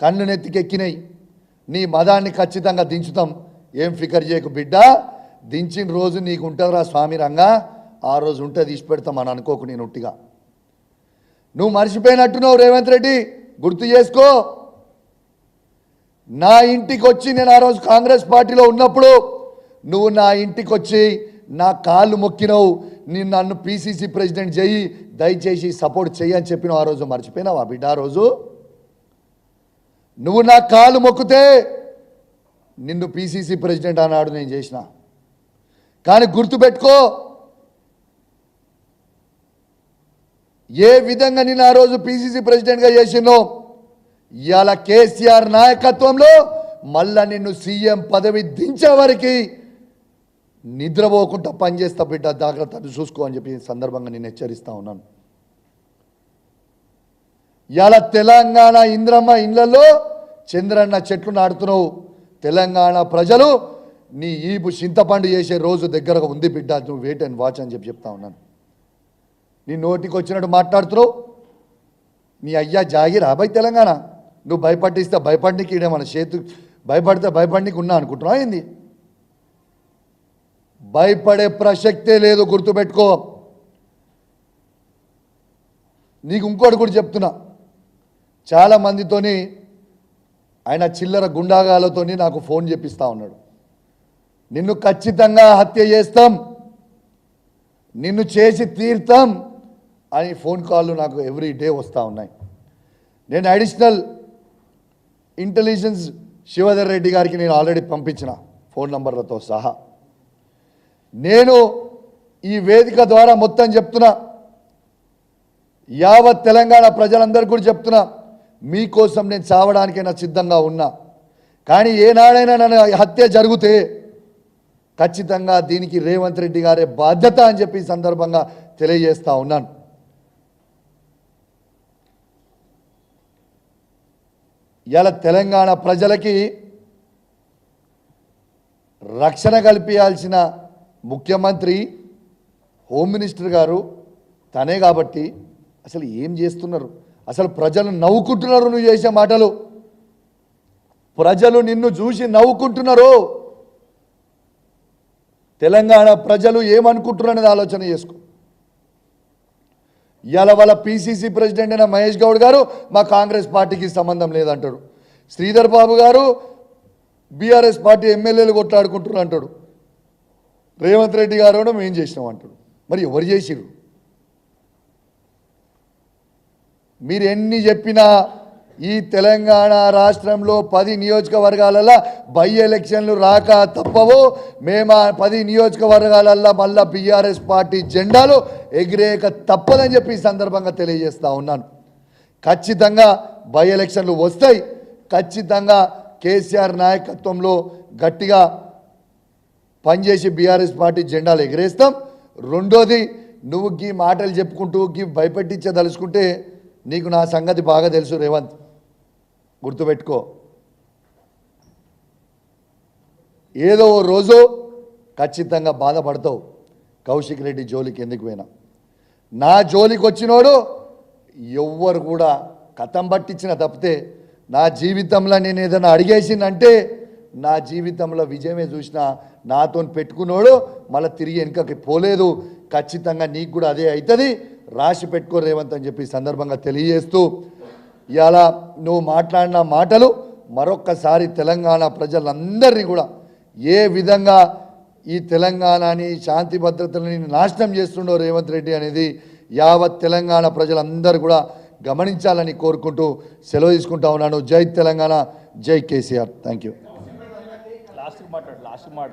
కన్ను నెత్తికెక్కినాయి. నీ మదాన్ని ఖచ్చితంగా దించుతాం, ఏం ఫికర్ చేయకు బిడ్డ. దించిన రోజు నీకు ఉంటుందిరా స్వామి రంగా, ఆ రోజు ఉంటే తీసి పెడతాం అని అనుకోకు. నేను ఉట్టిగా నువ్వు మర్చిపోయినట్టున్నావు రేవంత్ రెడ్డి, గుర్తు చేసుకో. నా ఇంటికి వచ్చి నేను ఆ రోజు కాంగ్రెస్ పార్టీలో ఉన్నప్పుడు నువ్వు నా ఇంటికి వచ్చి నా కాళ్ళు మొక్కినవు, నేను నన్ను పిసిసి ప్రెసిడెంట్ చెయ్యి, దయచేసి సపోర్ట్ చెయ్యి అని చెప్పినావు. ఆ రోజు మర్చిపోయినావా బిడ్డ? ఆ రోజు నువ్వు నా కాళ్ళు మొక్కితే నిన్ను పిసిసి ప్రెసిడెంట్ అన్నాడు నేను చేసిన. కానీ గుర్తుపెట్టుకో, ఏ విధంగా నేను ఆ రోజు పిసిసి ప్రెసిడెంట్గా చేసినో, ఇవాళ కేసీఆర్ నాయకత్వంలో మళ్ళా నిన్ను సీఎం పదవి దించే వరకు నిద్రపోకుండా పనిచేస్తా బిడ్డ, జాగ్రత్తలు చూసుకో అని చెప్పి సందర్భంగా నేను హెచ్చరిస్తా ఉన్నాను. ఇవాళ తెలంగాణ ఇంద్రమ్మ ఇళ్లలో చంద్రన్న చెట్లు నాడుతున్నావు. తెలంగాణ ప్రజలు నీ ఈపు చింతపండు చేసే రోజు దగ్గరగా ఉంది బిడ్డ, నువ్వు వెయిట్ అండ్ వాచ్ అని చెప్పి చెప్తా ఉన్నాను. నీ నోటికి వచ్చినట్టు మాట్లాడుతున్నావు. నీ అయ్యా జాగిరా భయ్ తెలంగాణ, నువ్వు భయపట్టిస్తే భయపడికి ఈడే మన చేతు, భయపడితే భయపడికి ఉన్నా అనుకుంటున్నావు ఏంది? భయపడే ప్రసక్తే లేదు, గుర్తుపెట్టుకో. నీకు ఇంకోటి కూడా చెప్తున్నా, చాలామందితోని ఆయన చిల్లర గుండాగాలతోని నాకు ఫోన్ చేపిస్తూ ఉన్నాడు. నిన్ను ఖచ్చితంగా హత్య చేస్తాం, నిన్ను చేసి తీర్తాం అని ఫోన్ కాళ్ళు నాకు ఎవ్రీ డే వస్తూ ఉన్నాయి. నేను అడిషనల్ ఇంటెలిజెన్స్ శివధర్ రెడ్డి గారికి నేను ఆల్రెడీ పంపించిన ఫోన్ నంబర్లతో సహా. నేను ఈ వేదిక ద్వారా మొత్తం చెప్తున్నా, యావత్ తెలంగాణ ప్రజలందరికీ కూడా చెప్తున్నా, మీకోసం నేను చావడానికైనా సిద్ధంగా ఉన్నా. కానీ ఏనాడైనా నన్ను హత్య జరిగితే ఖచ్చితంగా దీనికి రేవంత్ రెడ్డి గారే బాధ్యత అని చెప్పి సందర్భంగా తెలియజేస్తా ఉన్నాను. ఇలా తెలంగాణ ప్రజలకి రక్షణ కల్పించాల్సిన ముఖ్యమంత్రి, హోమ్ మినిస్టర్ గారు తనే కాబట్టి అసలు ఏం చేస్తున్నారు? అసలు ప్రజలు నవ్వుకుంటున్నారు నువ్వు చేసే మాటలు. ప్రజలు నిన్ను చూసి నవ్వుకుంటున్నారు. తెలంగాణ ప్రజలు ఏమనుకుంటున్నారు అనేది ఆలోచన చేసుకో. ఇవాళ వాళ్ళ పిసిసి ప్రెసిడెంట్ అయిన మహేష్ గౌడ్ గారు మా కాంగ్రెస్ పార్టీకి సంబంధం లేదంటాడు. శ్రీధర్ బాబు గారు బీఆర్ఎస్ పార్టీ ఎమ్మెల్యేలు కొట్లాడుకుంటున్నారు అంటాడు. రేవంత్ రెడ్డి గారు కూడా మేము చేసినాం అంటాడు. మరి ఎవరు చేసిరు? మీరు ఎన్ని చెప్పినా ఈ తెలంగాణ రాష్ట్రంలో 10 నియోజకవర్గాలలో బై ఎలక్షన్లు రాక తప్పవు. మేము 10 నియోజకవర్గాలలో మళ్ళా బీఆర్ఎస్ పార్టీ జెండాలు ఎగిరేక తప్పదని చెప్పి ఈ సందర్భంగా తెలియజేస్తూ ఉన్నాను. ఖచ్చితంగా బై ఎలక్షన్లు వస్తాయి. ఖచ్చితంగా కేసీఆర్ నాయకత్వంలో గట్టిగా పనిచేసి బీఆర్ఎస్ పార్టీ జెండాలు ఎగిరేస్తాం. రెండోది, నువ్వు గీ మాటలు చెప్పుకుంటూ గీ భయపెట్టించదలుచుకుంటే నీకు నా సంగతి బాగా తెలుసు రేవంత్, గుర్తుపెట్టుకో. ఏదో రోజు ఖచ్చితంగా బాధపడతావు. కౌశిక్ రెడ్డి జోలికి ఎందుకు పోయినా, నా జోలికి వచ్చినోడు ఎవ్వరు కూడా కథం పట్టించిన తప్పితే నా జీవితంలో నేను ఏదైనా అడిగేసిందంటే నా జీవితంలో విజయమే చూసిన. నాతో పెట్టుకున్నోడు మళ్ళీ తిరిగి వెనుకకి పోలేదు. ఖచ్చితంగా నీకు కూడా అదే అవుతుంది, రాసి పెట్టుకో రేవంత్ అని చెప్పి సందర్భంగా తెలియజేస్తూ, ఇవాళ నువ్వు మాట్లాడిన మాటలు మరొక్కసారి తెలంగాణ ప్రజలందరినీ కూడా ఏ విధంగా ఈ తెలంగాణని శాంతి భద్రతలని నాశనం చేస్తుండో రేవంత్ రెడ్డి అనేది యావత్ తెలంగాణ ప్రజలందరూ కూడా గమనించాలని కోరుకుంటూ సెలవు తీసుకుంటా ఉన్నాను. జై తెలంగాణ, జై కేసీఆర్. Thank you. లాస్ట్ మాట